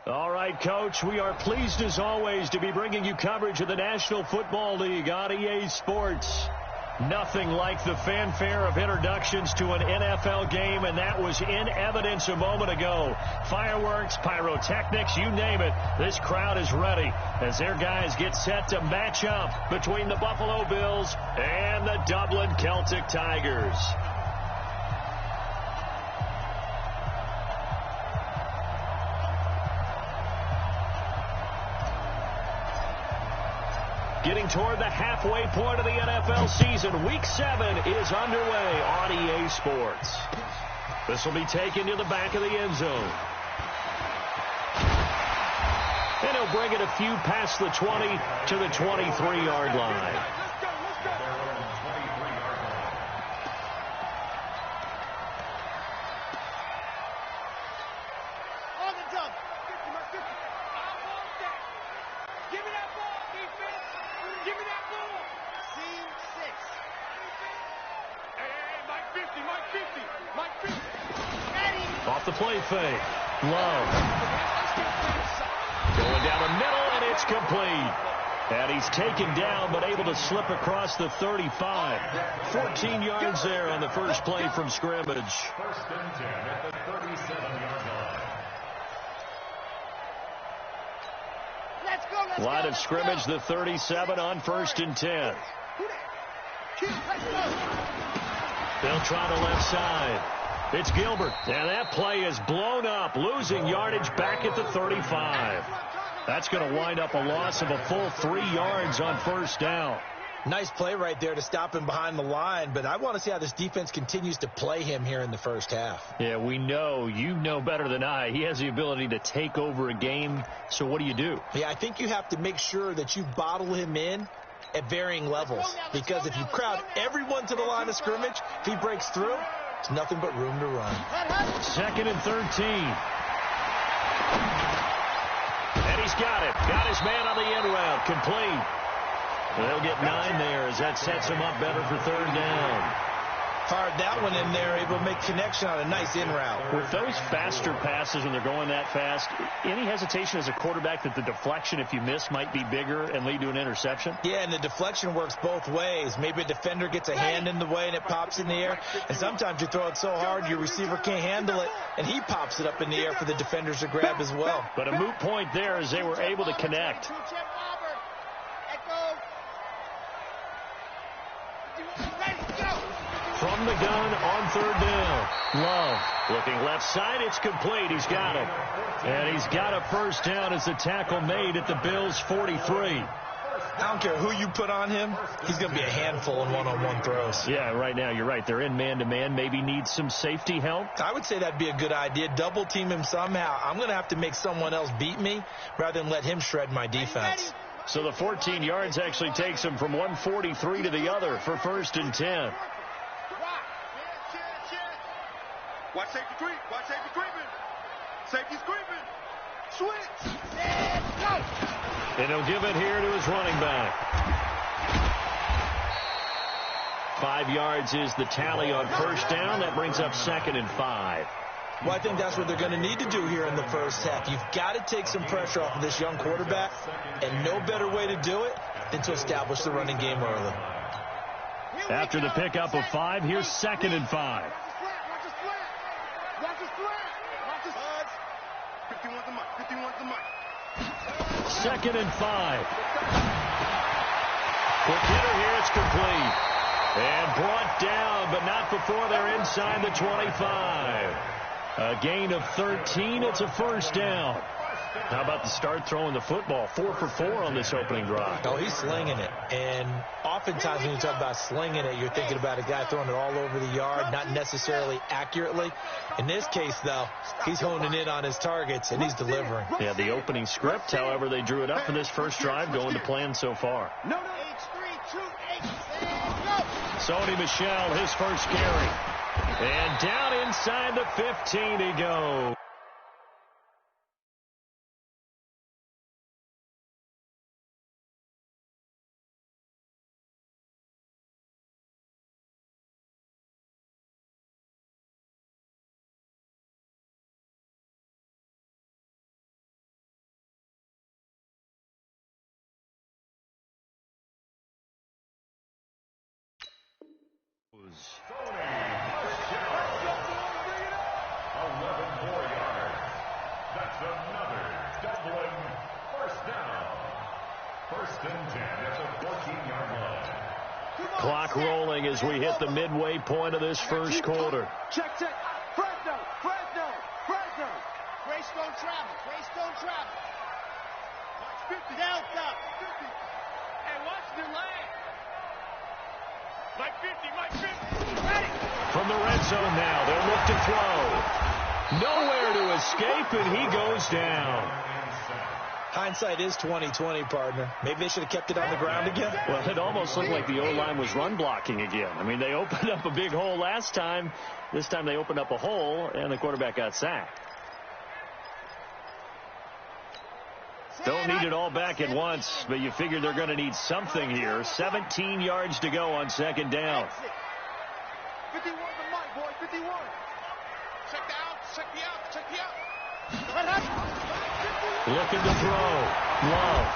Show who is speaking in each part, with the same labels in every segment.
Speaker 1: All right, Coach, we are pleased as always to be bringing you coverage of the National Football League on EA Sports. Nothing like the fanfare of introductions to an NFL game, and that was in evidence a moment ago. Fireworks, pyrotechnics, you name it. This crowd is ready as their guys get set to match up between the Buffalo Bills and the Dublin Celtic Tigers. Getting toward the halfway point of the NFL season, Week 7 is underway on EA Sports. This will be taken to the back of the end zone. And he'll bring it a few past the 20 to the 23-yard line. Off the play fake. Love. Going down the middle, and it's complete. And he's taken down, but able to slip across the 35. 14 yards there on the first play from scrimmage.
Speaker 2: First and 10 at the 37-yard line.
Speaker 1: Line of scrimmage, the 37 on first and 10. They'll try the left side. It's Gilbert, and that play is blown up, losing yardage back at the 35. That's going to wind up a loss of a full 3 yards on first down.
Speaker 3: Nice play right there to stop him behind the line, but I want to see how this defense continues to play him here in the first half.
Speaker 1: Yeah, we know. You know better than I. He has the ability to take over a game, so what do you do?
Speaker 3: Yeah, I think you have to make sure that you bottle him in at varying levels, because if you crowd everyone to the line of scrimmage, if he breaks through, it's nothing but room to run.
Speaker 1: Second and 13. And he's got it. Got his man on the end route. Complete. They'll get 9 there as that sets him up better for third down.
Speaker 3: Fired that one in there, able to make connection on a nice in route.
Speaker 1: With those faster passes when they're going that fast, any hesitation as a quarterback that the deflection, if you miss, might be bigger and lead to an interception?
Speaker 3: Yeah, and the deflection works both ways. Maybe a defender gets a hand in the way and it pops in the air. And sometimes you throw it so hard your receiver can't handle it, and he pops it up in the air for the defenders to grab as well.
Speaker 1: But a moot point there as they were able to connect. From the gun on third down. Love looking left side. It's complete. He's got it. And he's got a first down as the tackle made at the Bills' 43.
Speaker 3: I don't care who you put on him. He's going to be a handful in one-on-one throws.
Speaker 1: Yeah, right now you're right. They're in man-to-man. Maybe need some safety help.
Speaker 3: I would say that'd be a good idea. Double team him somehow. I'm going to have to make someone else beat me rather than let him shred my defense.
Speaker 1: So the 14 yards actually takes him from 143 to the other for first and 10.
Speaker 4: Watch safety creep. Watch safety creeping. Safety's creeping. Switch. And go.
Speaker 1: And he'll give it here to his running back. 5 yards is the tally on first down. That brings up second and 5.
Speaker 3: Well, I think that's what they're going to need to do here in the first half. You've got to take some pressure off of this young quarterback, and no better way to do it than to establish the running game early.
Speaker 1: After the pickup of 5, here's second and 5. Second and 5. Quick hitter here, it's complete. And brought down, but not before they're inside the 25. A gain of 13, it's a first down. How about the start throwing the football? 4 for 4 on this opening drive.
Speaker 3: Oh, he's slinging it. And oftentimes when you talk about slinging it, you're thinking about a guy throwing it all over the yard, not necessarily accurately. In this case, though, he's honing in on his targets, and he's delivering.
Speaker 1: Yeah, the opening script, however, they drew it up for this first drive, going to plan so far. Sony Michel, his first carry. And down inside the 15 he goes.
Speaker 2: 11 more yards. That's another Dublin first down. First and 10 at the 14-yard line.
Speaker 1: Clock rolling as we hit the midway point of this first quarter.
Speaker 4: Check. Fresno. Grace don't travel. Watch 50. Delta. 50. Hey, watch the lane. Mike 50. Ready.
Speaker 1: From the red zone now, they'll look to throw. Nowhere to escape, and he goes down.
Speaker 3: Hindsight is 20/20, partner. Maybe they should have kept it on the ground again.
Speaker 1: Well, it almost looked like the O-line was run blocking again. I mean, they opened up a big hole last time. This time they opened up a hole, and the quarterback got sacked. Don't need it all back at once, but you figure they're going to need something here. 17 yards to go on second down.
Speaker 4: 51 to Mike, boy. 51. Check the out.
Speaker 1: Looking to throw. Love.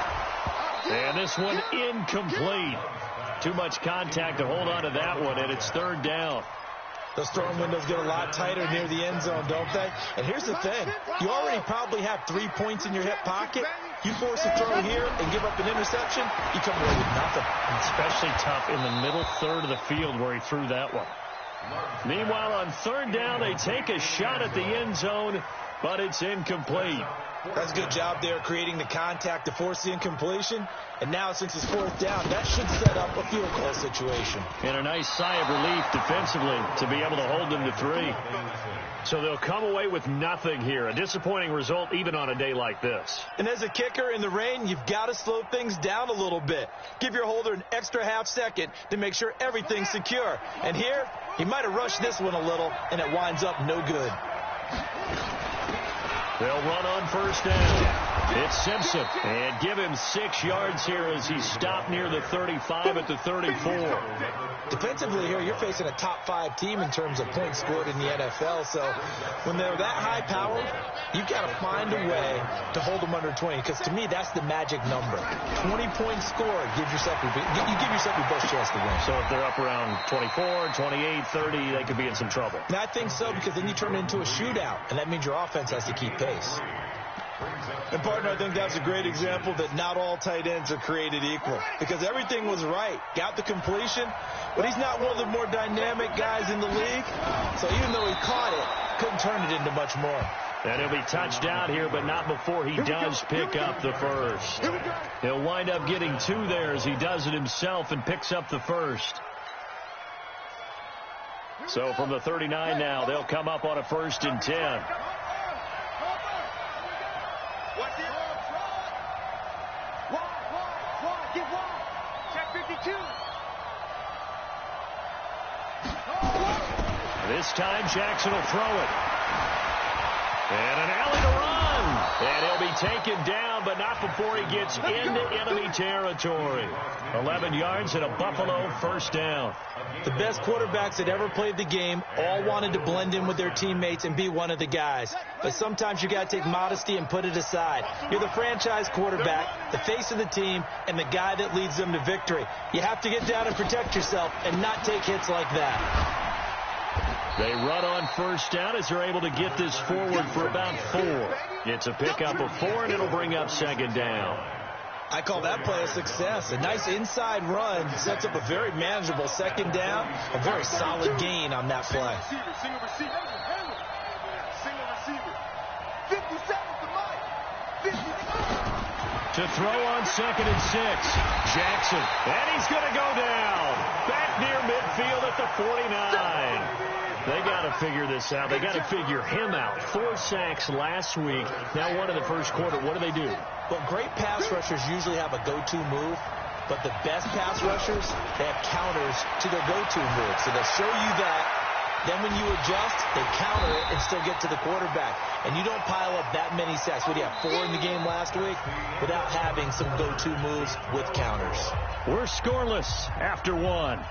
Speaker 1: And this one incomplete. Too much contact to hold on to that one, and it's third down.
Speaker 3: Those throwing windows get a lot tighter near the end zone, don't they? And here's the thing. You already probably have 3 points in your hip pocket. You force a throw here and give up an interception, you come away with nothing.
Speaker 1: Especially tough in the middle third of the field where he threw that one. Meanwhile, on third down, they take a shot at the end zone, but it's incomplete.
Speaker 3: That's a good job there creating the contact to force the incompletion. And now, since it's fourth down, that should set up a field goal situation.
Speaker 1: And a nice sigh of relief defensively to be able to hold them to 3. So they'll come away with nothing here. A disappointing result even on a day like this.
Speaker 3: And as a kicker in the rain, you've got to slow things down a little bit. Give your holder an extra half second to make sure everything's secure. And here, he might have rushed this one a little, and it winds up no good.
Speaker 1: They'll run on first down. It's Simpson. And give him 6 yards here as he's stopped near the 35 at the 34.
Speaker 3: Defensively here, you're facing a top 5 team in terms of points scored in the NFL. So when they're that high powered, you've got to find a way to hold them under 20. Because to me, that's the magic number. 20 points scored gives yourself you give yourself your best chance to win.
Speaker 1: So if they're up around 24, 28, 30, they could be in some trouble.
Speaker 3: And I think so, because then you turn it into a shootout, and that means your offense has to keep pace. And, partner, I think that's a great example that not all tight ends are created equal, because everything was right. Got the completion, but he's not one of the more dynamic guys in the league. So even though he caught it, couldn't turn it into much more.
Speaker 1: And he'll be touched down here, but not before he does pick up the first. He'll wind up getting 2 there as he does it himself and picks up the first. So from the 39 now, they'll come up on a 1st and 10. This time Jackson will throw it. And an alley to run. And he'll be taken down, but not before he gets into enemy territory. 11 yards and a Buffalo first down.
Speaker 3: The best quarterbacks that ever played the game all wanted to blend in with their teammates and be one of the guys. But sometimes you got to take modesty and put it aside. You're the franchise quarterback, the face of the team, and the guy that leads them to victory. You have to get down and protect yourself and not take hits like that.
Speaker 1: They run on first down as they're able to get this forward for about 4. It's a pickup of 4, and it'll bring up second down.
Speaker 3: I call that play a success. A nice inside run sets up a very manageable second down. A very solid gain on that play.
Speaker 4: Single receiver. 57 to Mike. 50.
Speaker 1: To throw on 2nd and 6. Jackson. And he's going to go down. Back near midfield at the 49. They got to figure this out. They got to figure him out. 4 sacks last week. Now 1 in the first quarter. What do?
Speaker 3: Well, great pass rushers usually have a go-to move, but the best pass rushers, they have counters to their go-to move. So they'll show you that. Then when you adjust, they counter it and still get to the quarterback. And you don't pile up that many sacks. What do you have, 4 in the game last week? Without having some go-to moves with counters.
Speaker 1: We're scoreless after 1.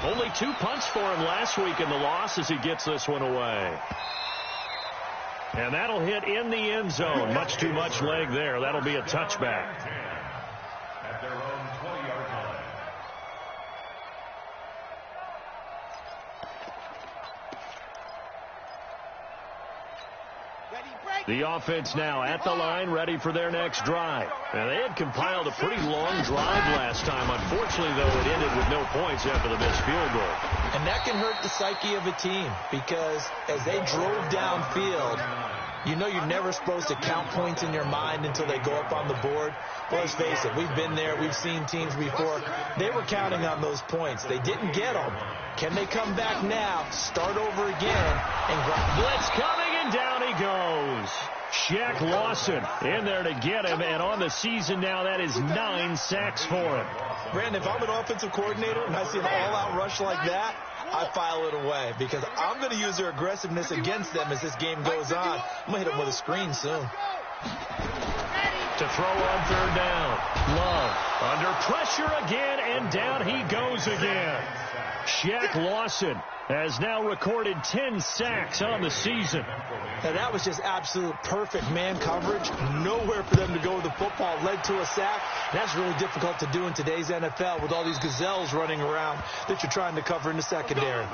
Speaker 1: Only 2 punts for him last week in the loss as he gets this one away. And that'll hit in the end zone. Much too much leg there. That'll be a touchback.
Speaker 2: At their own
Speaker 1: The offense now at the line, ready for their next drive. Now, they had compiled a pretty long drive last time. Unfortunately, though, it ended with no points after the missed field goal.
Speaker 3: And that can hurt the psyche of a team because as they drove downfield, you know you're never supposed to count points in your mind until they go up on the board. Well, let's face it, we've been there. We've seen teams before. They were counting on those points. They didn't get them. Can they come back now, start over again, and
Speaker 1: blitz coming, and down he goes. Shaq Lawson in there to get him, and on the season now, that is 9 sacks for him.
Speaker 3: Brandon, if I'm an offensive coordinator and I see an all-out rush like that, I file it away because I'm going to use their aggressiveness against them as this game goes on. I'm going to hit them with a screen soon.
Speaker 1: To throw on third down. Love under pressure again, and down he goes again. Shaq Lawson has now recorded 10 sacks on the season.
Speaker 3: Now, that was just absolute perfect man coverage. Nowhere for them to go with the football. Led to a sack. That's really difficult to do in today's NFL with all these gazelles running around that you're trying to cover in the secondary.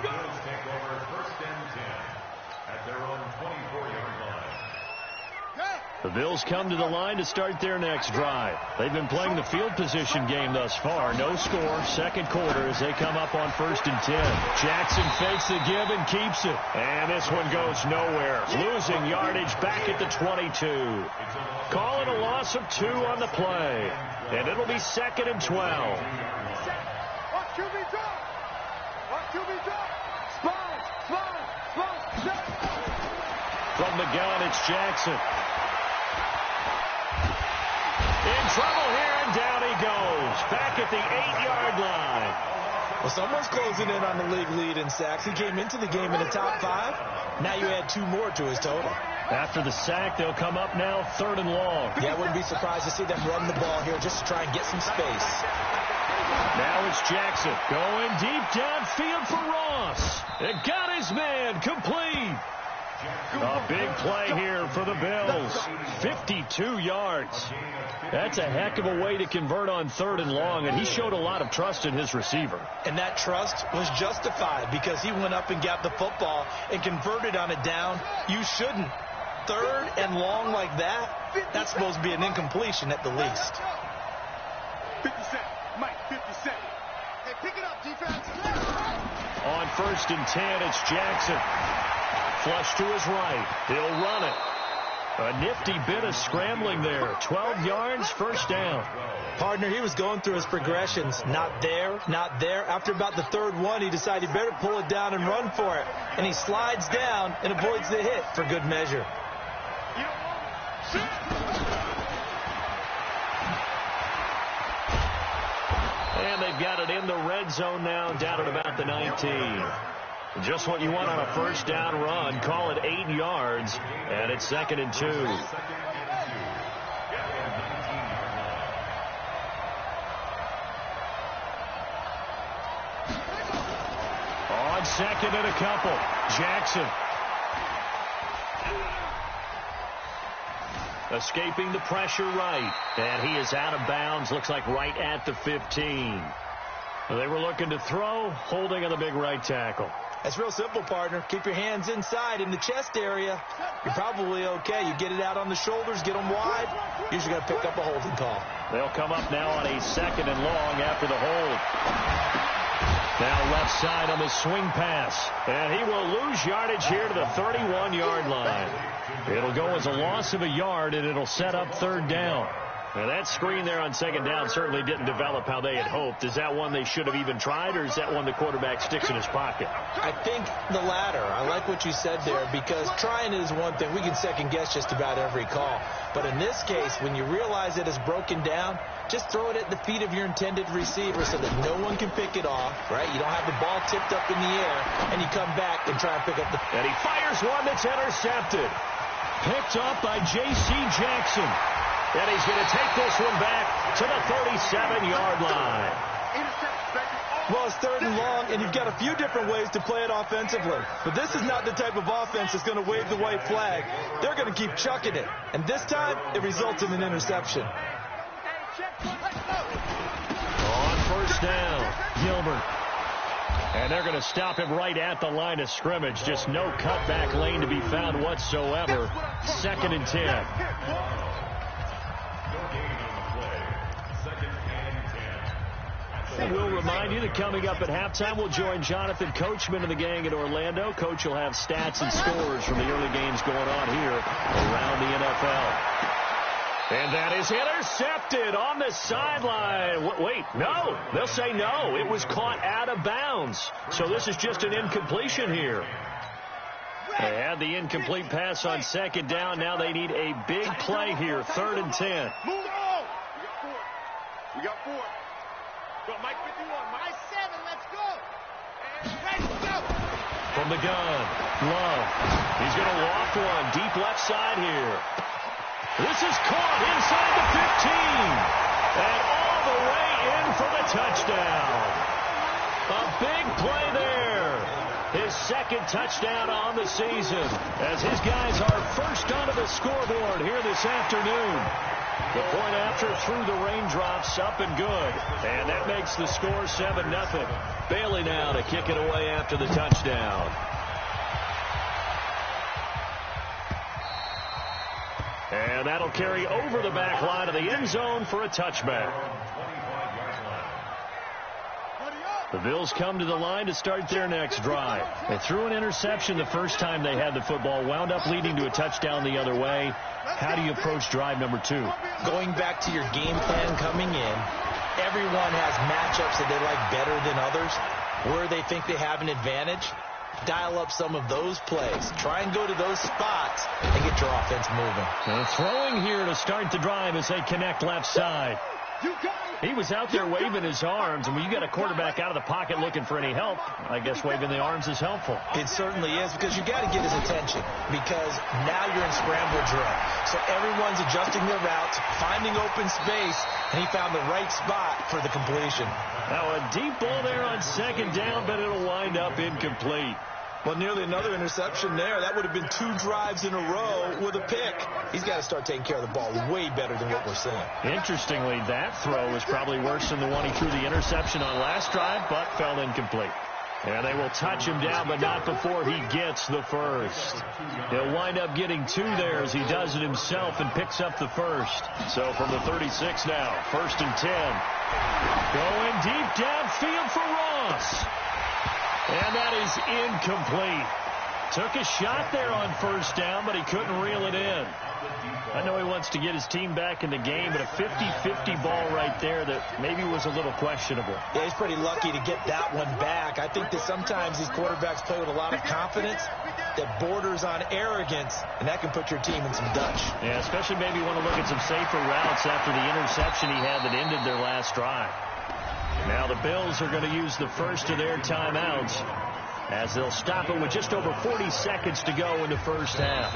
Speaker 1: The Bills come to the line to start their next drive. They've been playing the field position game thus far. No score, second quarter as they come up on 1st and 10. Jackson fakes the give and keeps it. And this one goes nowhere. Losing yardage back at the 22. Call it a loss of 2 on the play. And it'll be 2nd and 12. From the gun, it's Jackson. In trouble here, and down he goes. Back at the 8-yard line.
Speaker 3: Well, someone's closing in on the league lead in sacks. He came into the game in the top 5. Now you add 2 more to his total.
Speaker 1: After the sack, they'll come up now 3rd and long.
Speaker 3: Yeah, I wouldn't be surprised to see them run the ball here just to try and get some space.
Speaker 1: Now it's Jackson going deep downfield for Ross. It got his man complete. A big play here for the Bills. 52 yards. That's a heck of a way to convert on 3rd and long, and he showed a lot of trust in his receiver.
Speaker 3: And that trust was justified because he went up and got the football and converted on it down. You shouldn't. 3rd and long like that, that's supposed to be an incompletion at the least.
Speaker 4: 50 cent. Mike, 50 cent. Hey, pick it up, defense.
Speaker 1: On 1st and 10, it's Jackson. Flush to his right. He'll run it. A nifty bit of scrambling there. 12 yards, 1st down.
Speaker 3: Partner, he was going through his progressions. Not there, not there. After about the 3rd one, he decided he better pull it down and run for it. And he slides down and avoids the hit for good measure.
Speaker 1: And they've got it in the red zone now, down at about the 19. Just what you want on a 1st down run. Call it 8 yards, and it's 2nd and 2. On 2nd and a couple, Jackson. Escaping the pressure right, and he is out of bounds. Looks like right at the 15. They were looking to throw, holding on the big right tackle.
Speaker 3: That's real simple, partner. Keep your hands inside in the chest area. You're probably okay. You get it out on the shoulders, get them wide. Usually got to pick up a holding call.
Speaker 1: They'll come up now on a 2nd and long after the hold. Now left side on the swing pass. And he will lose yardage here to the 31-yard line. It'll go as a loss of a yard, and it'll set up 3rd down. Now, that screen there on 2nd down certainly didn't develop how they had hoped. Is that one they should have even tried, or is that one the quarterback sticks in his pocket?
Speaker 3: I think the latter. I like what you said there because trying is one thing. We can second-guess just about every call. But in this case, when you realize it is broken down, just throw it at the feet of your intended receiver so that no one can pick it off, right? You don't have the ball tipped up in the air, and you come back and try and pick up the...
Speaker 1: And he fires one that's intercepted. Picked up by J.C. Jackson. And he's going to take this one back to the 37-yard line.
Speaker 3: Well, it's 3rd and long, and you've got a few different ways to play it offensively. But this is not the type of offense that's going to wave the white flag. They're going to keep chucking it. And this time, it results in an interception.
Speaker 1: On 1st down, Gilbert. And they're going to stop him right at the line of scrimmage. Just no cutback lane to be found whatsoever. 2nd and 10. And we'll remind you that coming up at halftime, we'll join Jonathan Coachman and the gang in Orlando. Coach will have stats and scores from the early games going on here around the NFL. And that is intercepted on the sideline. Wait, no. They'll say no. It was caught out of bounds. So this is just an incompletion here. They had the incomplete pass on 2nd down. Now they need a big play here. 3rd and 10.
Speaker 4: Move on. We got 4. Go, Mike 51. Mike 7. Let's go. And ready to go.
Speaker 1: From the gun, Love. He's going to loft one deep left side here. This is caught inside the 15. And all the way in for the touchdown. A big play there. His 2nd touchdown on the season as his guys are first onto the scoreboard here this afternoon. The point after through the raindrops, up and good. And that makes the score 7-0. Bailey now to kick it away after the touchdown. And that'll carry over the back line of the end zone for a touchback. The Bills come to the line to start their next drive. They threw an interception the first time they had the football, wound up leading to a touchdown the other way. How do you approach drive number 2?
Speaker 3: Going back to your game plan coming in, everyone has matchups that they like better than others, where they think they have an advantage. Dial up some of those plays. Try and go to those spots and get your offense moving.
Speaker 1: And throwing here to start the drive as they connect left side. He was out there waving his arms, and when you got a quarterback out of the pocket looking for any help, I guess waving the arms is helpful.
Speaker 3: It certainly is, because you got to get his attention, because now you're in scramble drill. So everyone's adjusting their routes, finding open space, and he found the right spot for the completion.
Speaker 1: Now a deep ball there on 2nd down, but it'll wind up incomplete.
Speaker 3: Well, nearly another interception there. That would have been 2 drives in a row with a pick. He's got to start taking care of the ball way better than what we're seeing.
Speaker 1: Interestingly, that throw was probably worse than the one he threw the interception on last drive, but fell incomplete. And they will touch him down, but not before he gets the first. He'll wind up getting 2 there as he does it himself and picks up the first. So from the 36 now, 1st and 10. Going deep downfield for Ross. And that is incomplete. Took a shot there on 1st down, but he couldn't reel it in. I know he wants to get his team back in the game, but a 50-50 ball right there that maybe was a little questionable.
Speaker 3: Yeah, he's pretty lucky to get that one back. I think that sometimes these quarterbacks play with a lot of confidence that borders on arrogance, and that can put your team in some Dutch.
Speaker 1: Yeah, especially maybe want to look at some safer routes after the interception he had that ended their last drive. Now the Bills are going to use the first of their timeouts as they'll stop it with just over 40 seconds to go in the first half.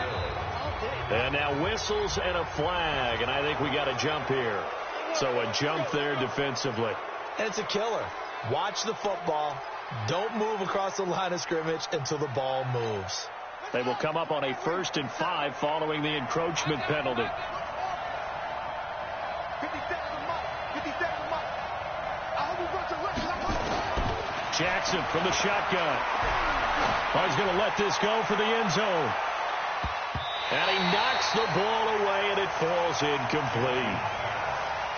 Speaker 1: And now whistles and a flag, and I think we got a jump here. So a jump there defensively.
Speaker 3: And it's a killer. Watch the football. Don't move across the line of scrimmage until the ball moves.
Speaker 1: They will come up on a 1st and 5 following the encroachment penalty. Jackson from the shotgun. Oh, he's going to let this go for the end zone. And he knocks the ball away, and it falls incomplete.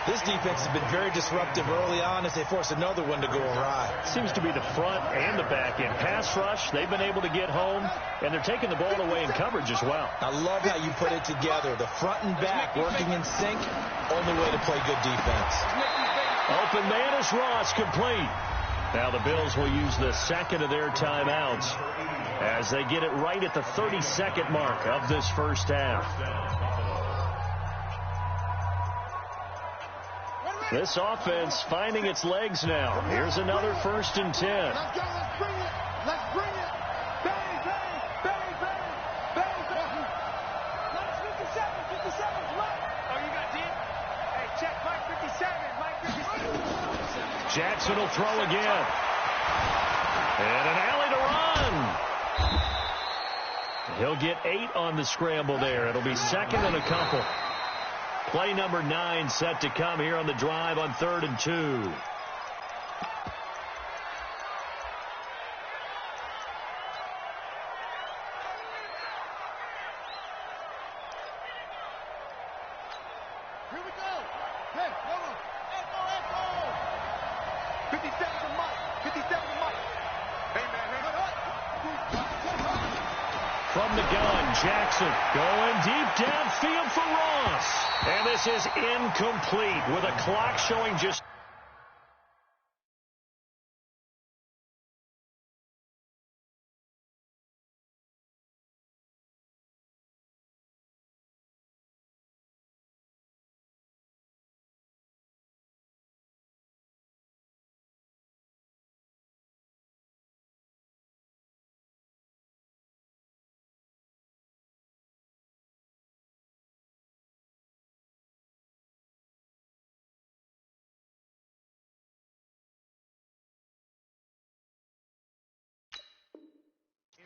Speaker 3: This defense has been very disruptive early on as they force another one to go awry.
Speaker 1: Seems to be the front and the back end. Pass rush, they've been able to get home, and they're taking the ball away in coverage as well.
Speaker 3: I love how you put it together. The front and back working in sync, only way to play good defense.
Speaker 1: Open man is Ross, complete. Now the Bills will use the 2nd of their timeouts as they get it right at the 30-second mark of this first half. This offense finding its legs now. Here's another 1st and 10.
Speaker 4: Let's go, let's bring it. Let's bring it. Bang, bang, bang, bang, bang, bang. Let's 57, 57, left. Oh, you got deep? Hey, check Mike 57, Mike 57.
Speaker 1: Jackson will throw again. And an alley to run. He'll get 8 on the scramble there. It'll be 2nd and a couple. Play number 9 set to come here on the drive on 3rd and 2.
Speaker 4: Here we go. Hey, hold on. Echo. 57 to Mike. 57 to Mike. Hey, man.
Speaker 1: From the gun, Jackson going deep downfield for Ross. And this is incomplete with a clock showing just...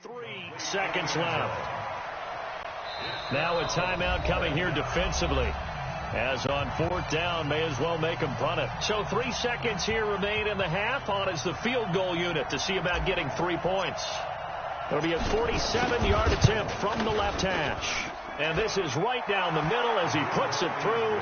Speaker 1: Three seconds left. Now a timeout coming here defensively. As on fourth down, may as well make them punt it. So 3 seconds here remain in the half. On is the field goal unit to see about getting 3 points. It'll be a 47-yard attempt from the left hash. And this is right down the middle as he puts it through.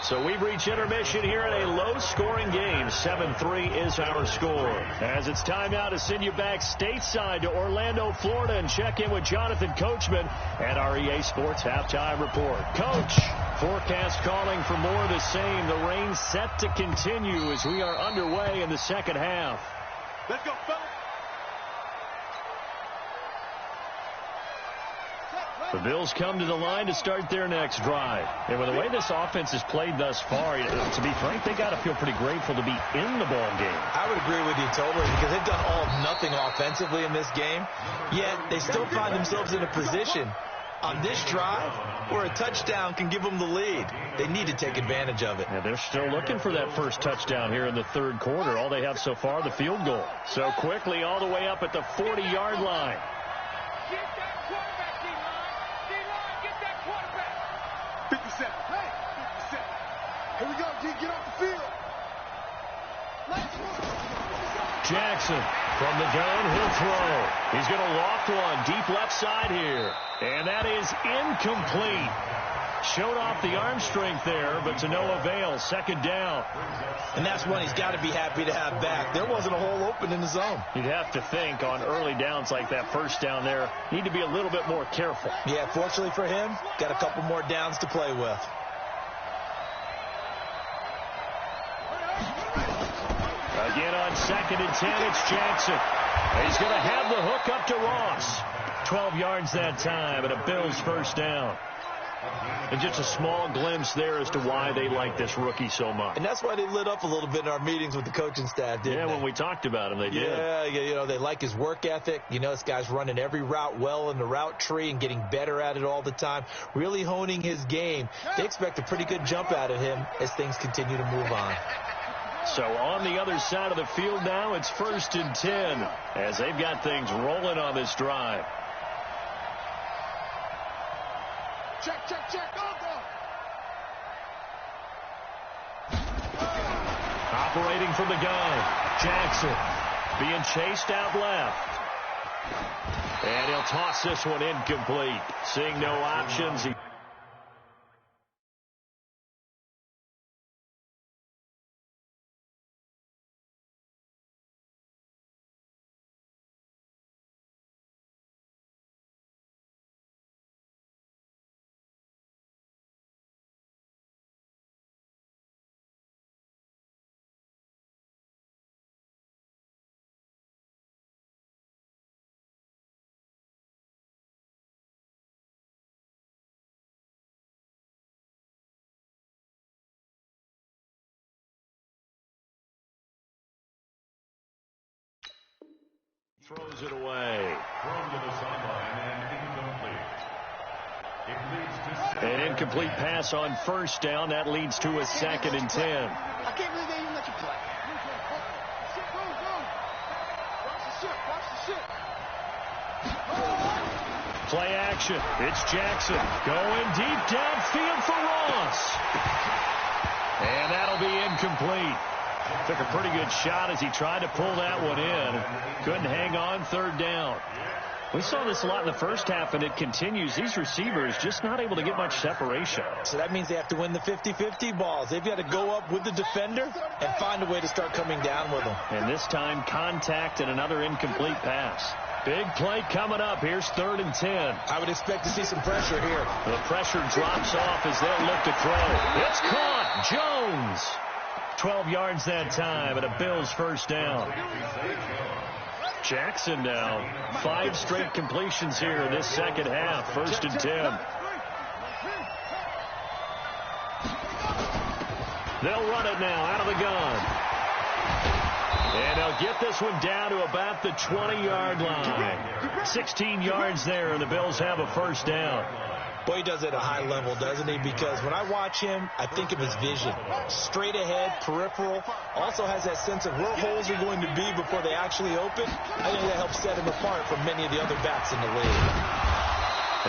Speaker 1: So we've reached intermission here in a low-scoring game. 7-3 is our score. As it's time now to send you back stateside to Orlando, Florida, and check in with Jonathan Coachman at our EA Sports Halftime Report. Coach, forecast calling for more of the same. The rain set to continue as we are underway in the second half.
Speaker 4: Let's go, fellas.
Speaker 1: The Bills come to the line to start their next drive. And with the way this offense has played thus far, to be frank, they got to feel pretty grateful to be in the ball game.
Speaker 3: I would agree with you totally because they've done all of nothing offensively in this game, yet they still find themselves in a position on this drive where a touchdown can give them the lead. They need to take advantage of it.
Speaker 1: Yeah, they're still looking for that first touchdown here in the third quarter. All they have so far, the field goal. So quickly all the way up at the 40-yard line.
Speaker 4: Get that quarterback, D-line. D-line, get that quarterback. 57. Hey, 57. Here we go, G. Get off the field.
Speaker 1: Jackson from the gun, he'll throw. He's going to loft one deep left side here. And that is incomplete. Showed off the arm strength there, but to no avail. Second down.
Speaker 3: And that's one he's got to be happy to have back. There wasn't a hole open in the zone.
Speaker 1: You'd have to think on early downs like that first down there, need to be a little bit more careful.
Speaker 3: Yeah, fortunately for him, got a couple more downs to play with.
Speaker 1: Again on 2nd and 10, it's Jackson. He's going to have the hook up to Ross. 12 yards that time and a Bills first down. And just a small glimpse there as to why they like this rookie so much.
Speaker 3: And that's why they lit up a little bit in our meetings with the coaching staff, didn't they?
Speaker 1: Yeah, when we talked about him, they did.
Speaker 3: Yeah, you know, they like his work ethic. You know, this guy's running every route well in the route tree and getting better at it all the time, really honing his game. They expect a pretty good jump out of him as things continue to move on.
Speaker 1: So on the other side of the field now, it's 1st and 10 as they've got things rolling on this drive.
Speaker 4: Check, check, check. Go, go.
Speaker 1: Operating from the gun, Jackson being chased out left. And he'll toss this one incomplete. Seeing no options. Throws it away.
Speaker 2: Thrown to the sideline and incomplete. It leads to
Speaker 1: An incomplete pass on first down. That leads to a 2nd and 10.
Speaker 4: I can't believe they even let you play. Go, go. Watch the ship, watch the ship.
Speaker 1: Play action. It's Jackson going deep downfield for Ross. And that'll be incomplete. Took a pretty good shot as he tried to pull that one in. Couldn't hang on 3rd down. We saw this a lot in the first half, and it continues. These receivers just not able to get much separation.
Speaker 3: So that means they have to win the 50-50 balls. They've got to go up with the defender and find a way to start coming down with them.
Speaker 1: And this time, contact and another incomplete pass. Big play coming up. Here's 3rd and 10.
Speaker 3: I would expect to see some pressure here.
Speaker 1: The pressure drops off as they'll look to throw. It's caught. Jones. 12 yards that time, and a Bills first down. Jackson now. 5 straight completions here in this second half. 1st and 10. They'll run it now out of the gun. And they'll get this one down to about the 20-yard line. 16 yards there, and the Bills have a first down.
Speaker 3: Boy, he does it at a high level, doesn't he? Because when I watch him, I think of his vision. Straight ahead, peripheral. Also has that sense of where holes are going to be before they actually open. I think that helps set him apart from many of the other backs in the league.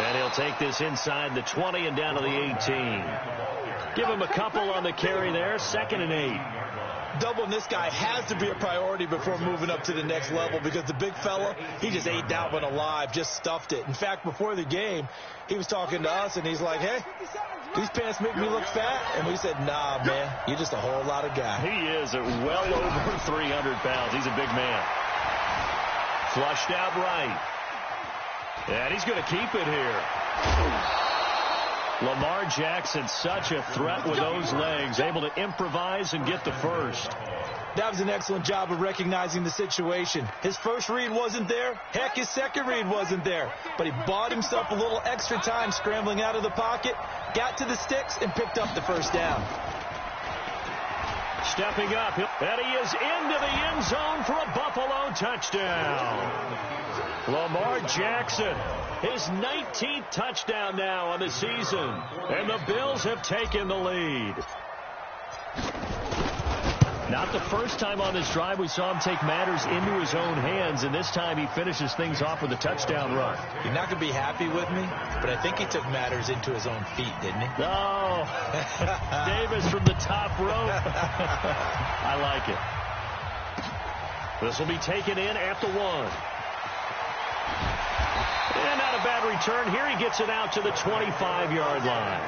Speaker 1: And he'll take this inside the 20 and down to the 18. Give him a couple on the carry there. 2nd and 8.
Speaker 3: Doubling this guy has to be a priority before moving up to the next level because the big fella, he just ate that one alive, just stuffed it. In fact, before the game, he was talking to us, and he's like, hey, these pants make me look fat. And we said, nah, man, you're just a whole lot of guy.
Speaker 1: He is at well over 300 pounds. He's a big man. Flushed out right. And he's going to keep it here. Lamar Jackson, such a threat with those legs, able to improvise and get the first.
Speaker 3: That was an excellent job of recognizing the situation. His first read wasn't there. Heck, his second read wasn't there. But he bought himself a little extra time scrambling out of the pocket, got to the sticks, and picked up the first down.
Speaker 1: Stepping up, and he is into the end zone for a Buffalo touchdown. Lamar Jackson, his 19th touchdown now on the season, and the Bills have taken the lead. Not the first time on this drive we saw him take matters into his own hands, and this time he finishes things off with a touchdown run.
Speaker 3: You're not going to be happy with me, but I think he took matters into his own feet, didn't he?
Speaker 1: Oh, Davis from the top rope. I like it. This will be taken in at the 1. And not a bad return. Here he gets it out to the 25-yard line.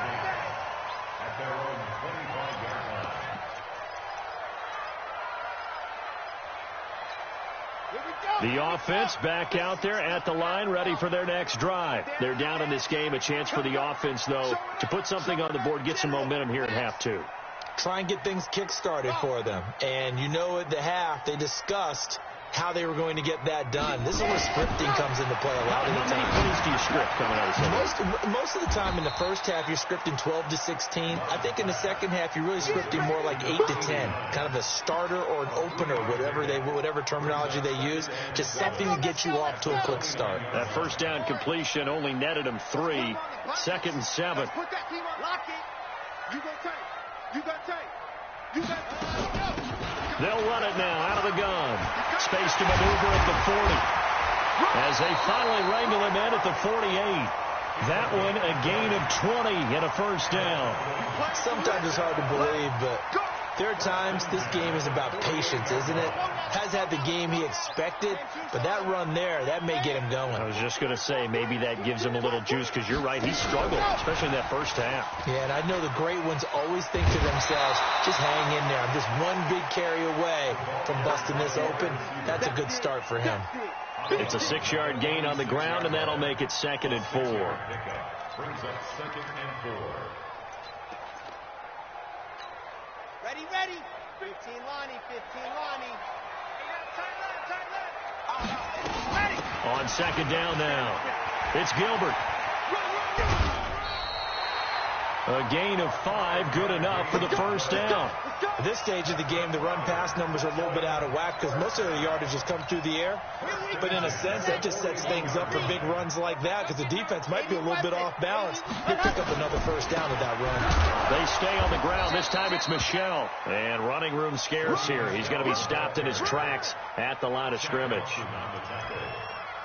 Speaker 1: The offense back out there at the line, ready for their next drive. They're down in this game. A chance for the offense, though, to put something on the board, get some momentum here at half 2.
Speaker 3: Try and get things kick-started for them. And you know at the half, they discussed how they were going to get that done. This is where scripting comes into play a lot of the time.
Speaker 1: How many plays do you script coming out of this?
Speaker 3: Most of the time in the first half, you're scripting 12 to 16. I think in the second half, you're really scripting more like 8 to 10. Kind of a starter or an opener, whatever terminology they use. Just something to get you off to a quick start.
Speaker 1: That first down completion only netted him 3. 2nd and 7.
Speaker 4: Put that team on lock it. You go tight. You got tight. You got tight.
Speaker 1: They'll run it now out of the gun. Space to maneuver at the 40. As they finally wrangle him in at the 48. That one a gain of 20 and a first down.
Speaker 3: Sometimes it's hard to believe, but there are times this game is about patience, isn't it? Has had the game he expected, but that run there, that may get him going.
Speaker 1: I was just going to say, maybe that gives him a little juice, because you're right, he struggled, especially in that first half.
Speaker 3: Yeah, and I know the great ones always think to themselves, just hang in there. I'm just one big carry away from busting this open. That's a good start for him.
Speaker 1: It's a 6-yard gain on the ground, and that'll make it 2nd and 4.
Speaker 2: Brings up 2nd and 4.
Speaker 4: Ready, ready. 15 Lonnie, 15 Lonnie. Ready.
Speaker 1: On 2nd down now. It's Gilbert. A gain of 5, good enough for the first down.
Speaker 3: At this stage of the game, the run-pass numbers are a little bit out of whack because most of the yardage has come through the air. But in a sense, that just sets things up for big runs like that because the defense might be a little bit off balance. He'll pick up another first down with that run.
Speaker 1: They stay on the ground. This time it's Michel. And running room scarce here. He's going to be stopped in his tracks at the line of scrimmage.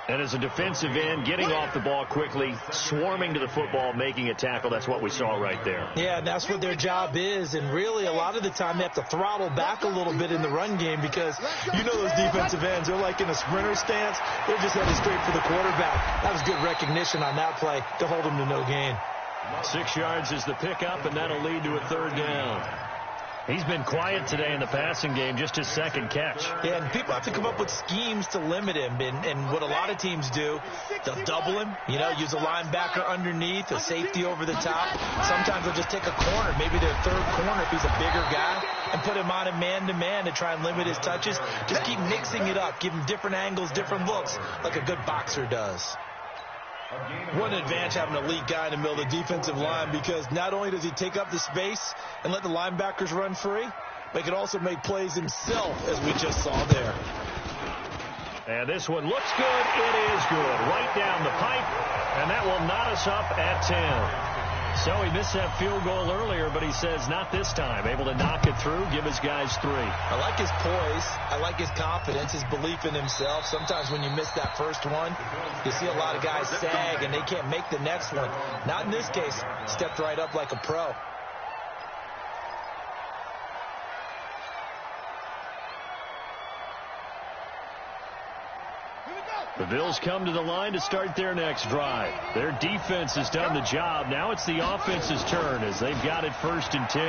Speaker 1: And as a defensive end, getting off the ball quickly, swarming to the football, making a tackle, that's what we saw right there.
Speaker 3: Yeah, and that's what their job is. And really, a lot of the time, they have to throttle back a little bit in the run game because you know those defensive ends, they're like in a sprinter stance. They're just headed straight for the quarterback. That was good recognition on that play to hold them to no gain.
Speaker 1: 6 yards is the pickup, and that'll lead to a 3rd down. He's been quiet today in the passing game, just his 2nd catch.
Speaker 3: Yeah, and people have to come up with schemes to limit him. And what a lot of teams do, they'll double him, use a linebacker underneath, a safety over the top. Sometimes they'll just take a corner, maybe their 3rd corner if he's a bigger guy, and put him on a man-to-man to try and limit his touches. Just keep mixing it up, give him different angles, different looks, like a good boxer does. One advantage having a elite guy in the middle of the defensive line because not only does he take up the space and let the linebackers run free, but he can also make plays himself, as we just saw there.
Speaker 1: And this one looks good. It is good. Right down the pipe, and that will knot us up at 10. So he missed that field goal earlier, but he says not this time. Able to knock it through, give his guys 3.
Speaker 3: I like his poise. I like his confidence, his belief in himself. Sometimes when you miss that first one, you see a lot of guys sag, and they can't make the next one. Not in this case. Stepped right up like a pro.
Speaker 1: The Bills come to the line to start their next drive. Their defense has done the job. Now it's the offense's turn as they've got it 1st and 10.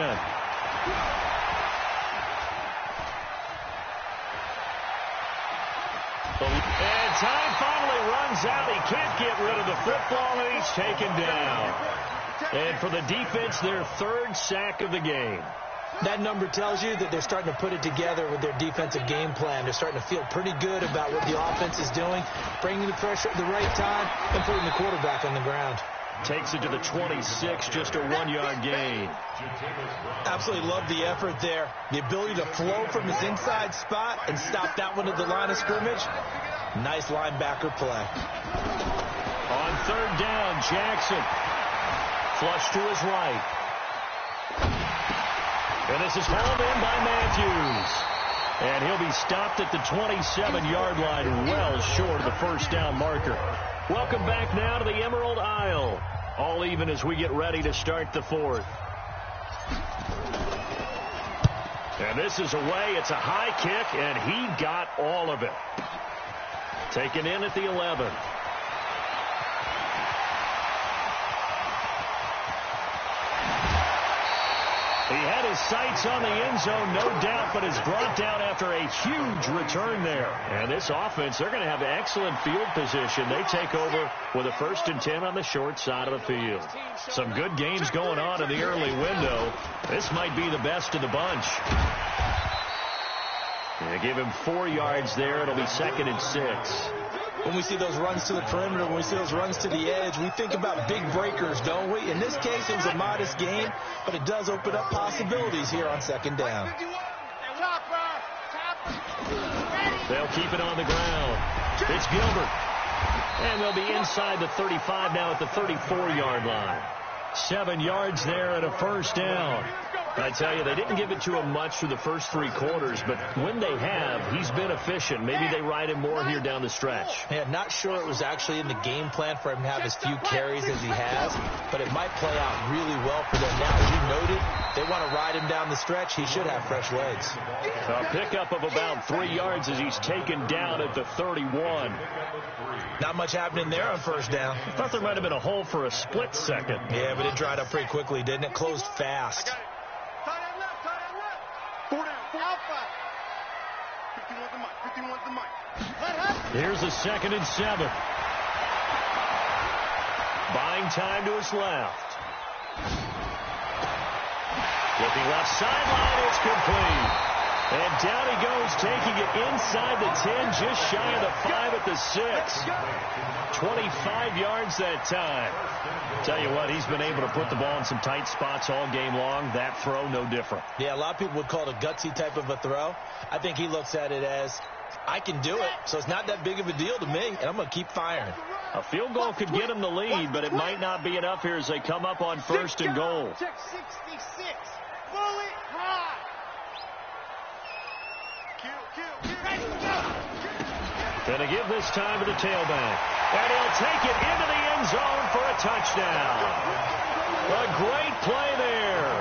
Speaker 1: And time finally runs out. He can't get rid of the football, and he's taken down. And for the defense, their 3rd sack of the game.
Speaker 3: That number tells you that they're starting to put it together with their defensive game plan. They're starting to feel pretty good about what the offense is doing, bringing the pressure at the right time, and putting the quarterback on the ground.
Speaker 1: Takes it to the 26, just a 1-yard gain.
Speaker 3: Absolutely love the effort there. The ability to flow from his inside spot and stop that one at the line of scrimmage. Nice linebacker play.
Speaker 1: On 3rd down, Jackson. Flush to his right. And this is hauled in by Matthews. And he'll be stopped at the 27-yard line, well short of the 1st down marker. Welcome back now to the Emerald Isle. All even as we get ready to start the 4th. And this is away. It's a high kick, and he got all of it. Taken in at the 11. He had his sights on the end zone, no doubt, but is brought down after a huge return there. And this offense, they're going to have excellent field position. They take over with a 1st and 10 on the short side of the field. Some good games going on in the early window. This might be the best of the bunch. They give him 4 yards there. It'll be 2nd and 6.
Speaker 3: When we see those runs to the perimeter, when we see those runs to the edge, we think about big breakers, don't we? In this case, it was a modest gain, but it does open up possibilities here on 2nd down.
Speaker 1: They'll keep it on the ground. It's Gilbert. And they'll be inside the 35 now at the 34-yard line. 7 yards there and a 1st down. I tell you, they didn't give it to him much through the first 3 quarters, but when they have, he's been efficient. Maybe they ride him more here down the stretch.
Speaker 3: Yeah, not sure it was actually in the game plan for him to have as few carries as he has, but it might play out really well for them now. As you noted, they want to ride him down the stretch. He should have fresh legs.
Speaker 1: A pickup of about 3 yards as he's taken down at the 31.
Speaker 3: Not much happening there on 1st down.
Speaker 1: I thought there might have been a hole for a split second.
Speaker 3: Yeah, but it dried up pretty quickly, didn't it? Closed fast.
Speaker 1: Here's a 2nd and 7. Buying time to his left. Looking left sideline, it's complete. And down he goes, taking it inside the 10, just shy of the 5 at the 6. 25 yards that time. Tell you what, he's been able to put the ball in some tight spots all game long. That throw, no different.
Speaker 3: Yeah, a lot of people would call it a gutsy type of a throw. I think he looks at it as, I can do it, so it's not that big of a deal to me, and I'm going to keep firing.
Speaker 1: A field goal could get him the lead, but it might not be enough here as they come up on 1st and goal.
Speaker 4: Check 66. Bullet high.
Speaker 1: Going to give this time to the tailback. And he'll take it into the end zone for a touchdown. A great play there.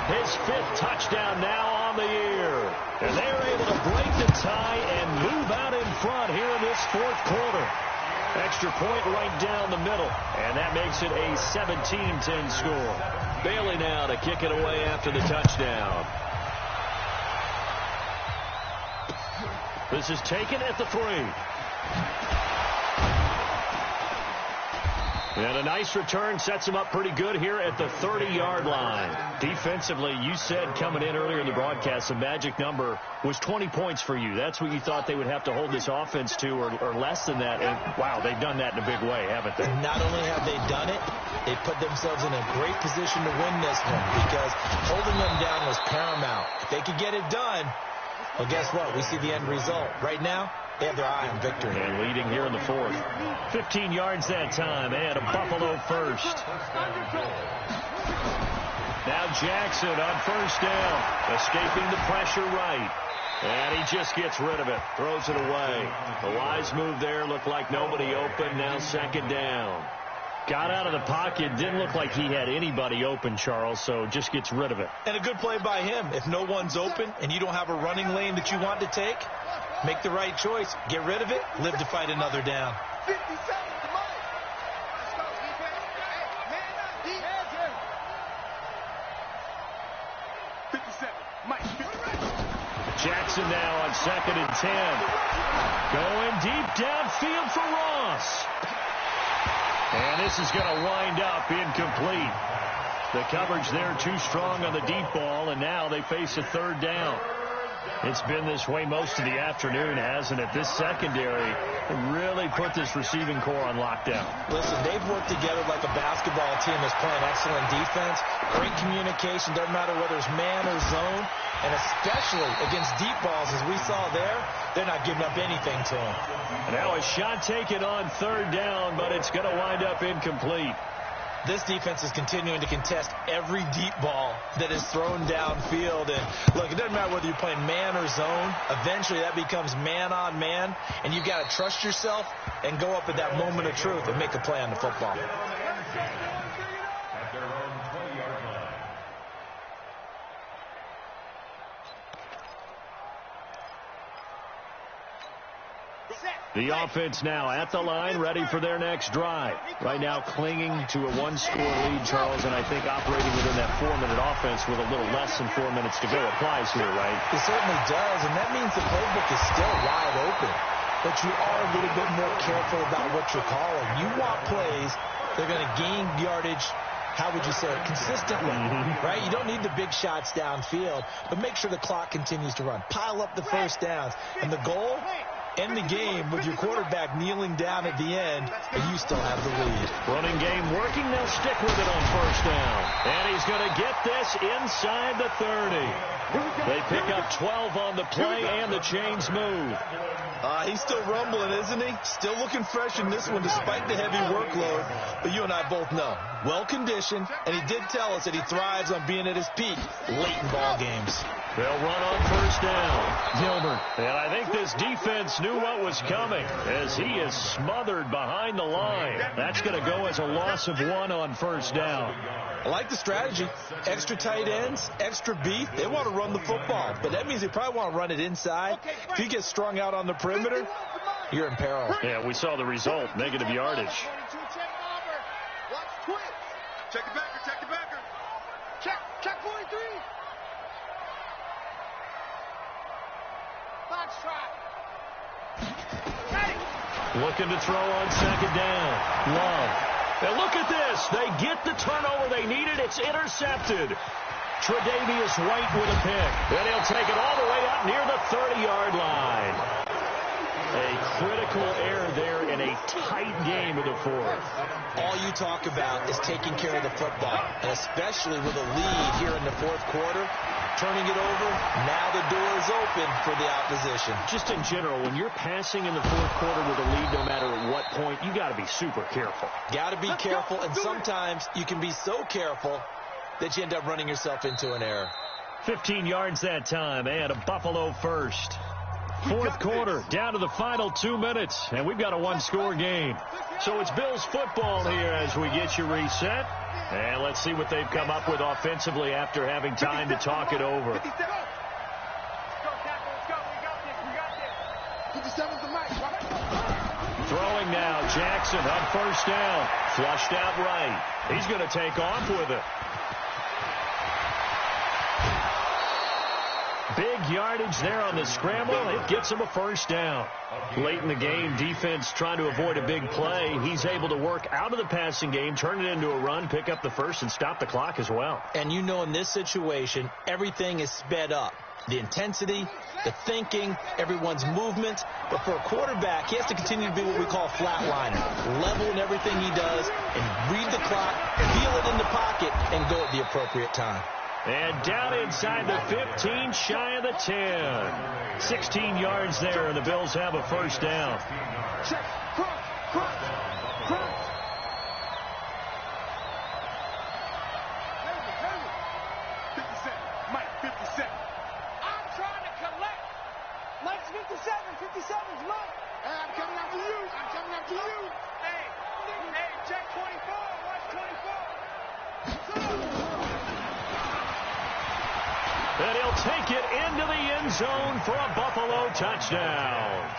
Speaker 1: His 5th touchdown now on the year. And they're able to break the tie and move out in front here in this 4th quarter. Extra point right down the middle. And that makes it a 17-10 score. Bailey now to kick it away after the touchdown. This is taken at the 3. And a nice return sets him up pretty good here at the 30-yard line. Defensively, you said coming in earlier in the broadcast, the magic number was 20 points for you. That's what you thought they would have to hold this offense to, or less than that. And, wow, they've done that in a big way, haven't they?
Speaker 3: Not only have they done it, they put themselves in a great position to win this one because holding them down was paramount. If they could get it done, well, guess what? We see the end result. Right now, they have their eye on victory.
Speaker 1: And leading here in the 4th. 15 yards that time, and a Buffalo first. Now Jackson on first down, escaping the pressure right. And he just gets rid of it, throws it away. A wise move there, looked like nobody open, now 2nd down. Got out of the pocket, didn't look like he had anybody open, Charles, so just gets rid of it.
Speaker 3: And a good play by him. If no one's open and you don't have a running lane that you want to take, make the right choice. Get rid of it, live to fight another down.
Speaker 4: 50 seconds to Mike. Let's go, defense. Hey, man up, defense. 57. Mike, 50.
Speaker 1: Jackson now on 2nd and 10. Going deep downfield for Ross. And this is going to wind up incomplete. The coverage there too strong on the deep ball, and now they face a 3rd down. It's been this way most of the afternoon, hasn't it? This secondary really put this receiving core on lockdown.
Speaker 3: Listen, they've worked together like a basketball team that's playing excellent defense. Great communication, doesn't matter whether it's man or zone. And especially against deep balls, as we saw there, they're not giving up anything to them.
Speaker 1: Now a shot taken on 3rd down, but it's going to wind up incomplete.
Speaker 3: This defense is continuing to contest every deep ball that is thrown downfield. And, look, it doesn't matter whether you're playing man or zone. Eventually, that becomes man-on-man, and you've got to trust yourself and go up at that moment of truth and make a play on the football.
Speaker 2: At their own 20-yard line.
Speaker 1: The offense now at the line, ready for their next drive. Right now clinging to a 1-score lead, Charles, and I think operating within that 4-minute offense with a little less than 4 minutes to go applies here, right?
Speaker 3: It certainly does, and that means the playbook is still wide open. But you are a little bit more careful about what you're calling. You want plays that are going to gain yardage, how would you say it, consistently, right? You don't need the big shots downfield, but make sure the clock continues to run. Pile up the first downs, and the goal, end the game with your quarterback kneeling down at the end, and you still have the lead.
Speaker 1: Running game working. They'll stick with it on first down. And he's going to get this inside the 30. They pick up 12 on the play, and the chains move.
Speaker 3: He's still rumbling, isn't he? Still looking fresh in this one despite the heavy workload. But you and I both know, well-conditioned, and he did tell us that he thrives on being at his peak late in ball games.
Speaker 1: They'll run on first down. Gilbert. And I think this defense knew what was coming as he is smothered behind the line. That's going to go as a loss of 1 on first down.
Speaker 3: I like the strategy. Extra tight ends, extra beef. They want to run the football, but that means they probably want to run it inside. If you get strung out on the perimeter, you're in peril.
Speaker 1: Yeah, we saw the result, negative yardage.
Speaker 4: Check the backer, check the backer. Check 43. Box trap.
Speaker 1: Looking to throw on second down. Love. And look at this. They get the turnover they needed. It's intercepted. Tre'Davious White with a pick. Then he'll take it all the way up near the 30-yard line. A critical error there in a tight game of the 4th.
Speaker 3: All you talk about is taking care of the football, and especially with a lead here in the 4th quarter. Turning it over, now the door is open for the opposition.
Speaker 1: Just in general, when you're passing in the 4th quarter with a lead, no matter at what point, you got to be super careful.
Speaker 3: Got to be careful, and sometimes you can be so careful that you end up running yourself into an error.
Speaker 1: 15 yards that time, and a Buffalo first. Fourth quarter, down to the final 2 minutes, and we've got a one-score game. So it's Bills football here as we get you reset. And let's see what they've come up with offensively after having time to talk it over.
Speaker 4: 57's the mic.
Speaker 1: Throwing now, Jackson on first down. Flushed out right. He's going to take off with it. Big yardage there on the scramble. It gets him a first down. Late in the game, defense trying to avoid a big play. He's able to work out of the passing game, turn it into a run, pick up the first, and stop the clock as well.
Speaker 3: And you know in this situation, everything is sped up. The intensity, the thinking, everyone's movement. But for a quarterback, he has to continue to be what we call flatliner. Level in everything he does and read the clock, feel it in the pocket, and go at the appropriate time.
Speaker 1: And down inside the 15, shy of the 10. 16 yards there, and the Bills have a first down.
Speaker 4: Check. Cross. Mike, 57. I'm trying to collect. Mike's 57. 57's Mike. Hey, I'm coming after you. Hey, check 24. Watch 24.
Speaker 1: And he'll take it into the end zone for a Buffalo touchdown.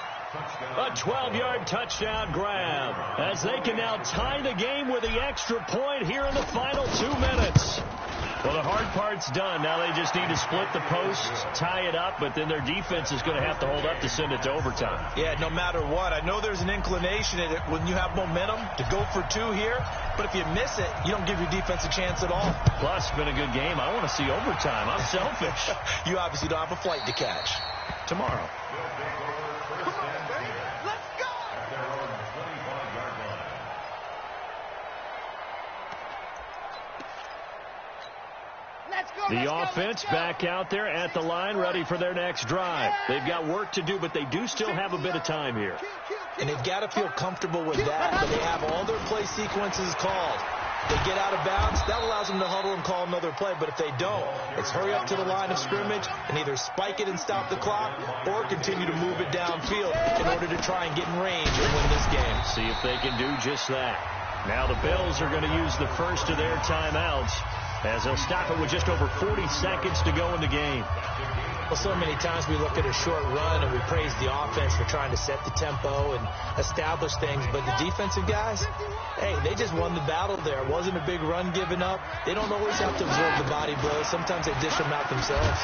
Speaker 1: A 12-yard touchdown grab as they can now tie the game with the extra point here in the final 2 minutes. Well, the hard part's done. Now they just need to split the posts, tie it up, but then their defense is going to have to hold up to send it to overtime.
Speaker 3: Yeah, no matter what. I know there's an inclination in it when you have momentum to go for two here, but if you miss it, you don't give your defense a chance at all.
Speaker 1: Plus, it's been a good game. I want to see overtime. I'm selfish.
Speaker 3: You obviously don't have a flight to catch.
Speaker 1: Tomorrow.
Speaker 4: Come on, baby. Let's go.
Speaker 1: The offense back out there at the line, ready for their next drive. They've got work to do, but they do still have a bit of time here.
Speaker 3: And they've got to feel comfortable with that, but they have all their play sequences called. They get out of bounds, that allows them to huddle and call another play. But if they don't, it's hurry up to the line of scrimmage and either spike it and stop the clock or continue to move it downfield in order to try and get in range and win this game.
Speaker 1: See if they can do just that. Now the Bills are going to use the first of their timeouts as they'll stop it with just over 40 seconds to go in the game.
Speaker 3: Well, so many times we look at a short run and we praise the offense for trying to set the tempo and establish things, but the defensive guys, hey, they just won the battle there. It wasn't a big run given up. They don't always have to absorb the body blows. Sometimes they dish them out themselves.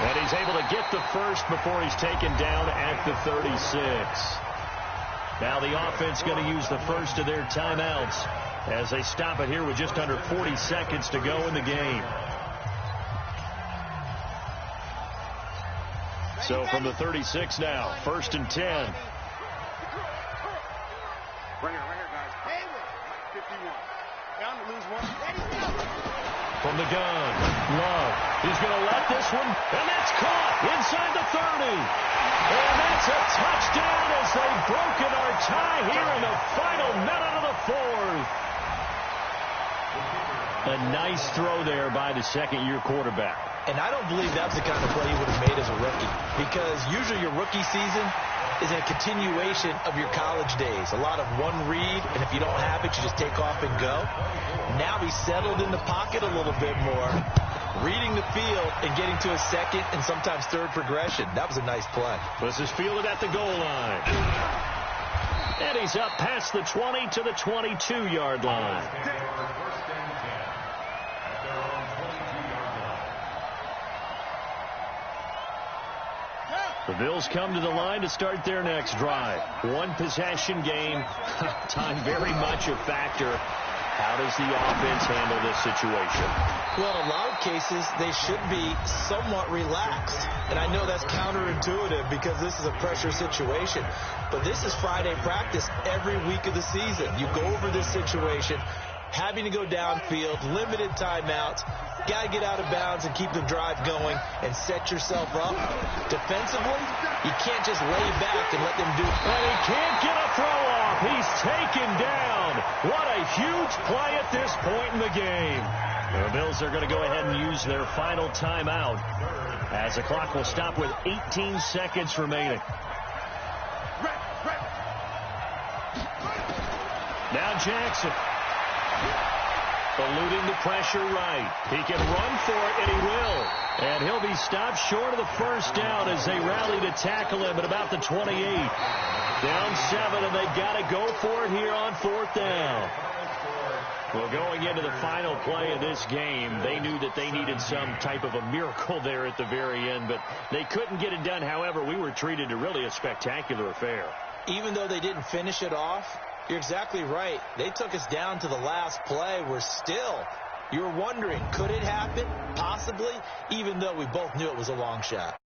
Speaker 1: And he's able to get the first before he's taken down at the 36. Now the offense going to use the first of their timeouts as they stop it here with just under 40 seconds to go in the game. So from the 36 now, 1st and 10.
Speaker 4: Right here, guys. 51. Down to lose one.
Speaker 1: From the gun, Love. He's going to let this one, and that's caught inside the 30. And that's a touchdown as they've broken our tie here in the final minute of the fourth. A nice throw there by the second-year quarterback.
Speaker 3: And I don't believe that's the kind of play he would have made as a rookie, because usually your rookie season is a continuation of your college days. A lot of one read, and if you don't have it, you just take off and go. Now he's settled in the pocket a little bit more, reading the field and getting to a second and sometimes third progression. That was a nice play.
Speaker 1: This is fielded at the goal line. And he's up past the 20 to the 22-yard line. The Bills come to the line to start their next drive. One possession game. Time very much a factor. How does the offense handle this situation?
Speaker 3: Well, in a lot of cases, they should be somewhat relaxed. And I know that's counterintuitive because this is a pressure situation. But this is Friday practice every week of the season. You go over this situation, having to go downfield, limited timeouts. Got to get out of bounds and keep the drive going and set yourself up. Defensively, you can't just lay back and let them do it.
Speaker 1: And he can't get a throw off. He's taken down. What a huge play at this point in the game. The Bills are going to go ahead and use their final timeout as the clock will stop with 18 seconds remaining. Now Jackson. Eluding the pressure right. He can run for it, and he will. And he'll be stopped short of the first down as they rally to tackle him at about the 28. Down 7, and they've got to go for it here on 4th down. Well, going into the final play of this game, they knew that they needed some type of a miracle there at the very end, but they couldn't get it done. However, we were treated to really a spectacular affair.
Speaker 3: Even though they didn't finish it off, you're exactly right. They took us down to the last play. We're still, you were wondering, could it happen? Possibly, even though we both knew it was a long shot.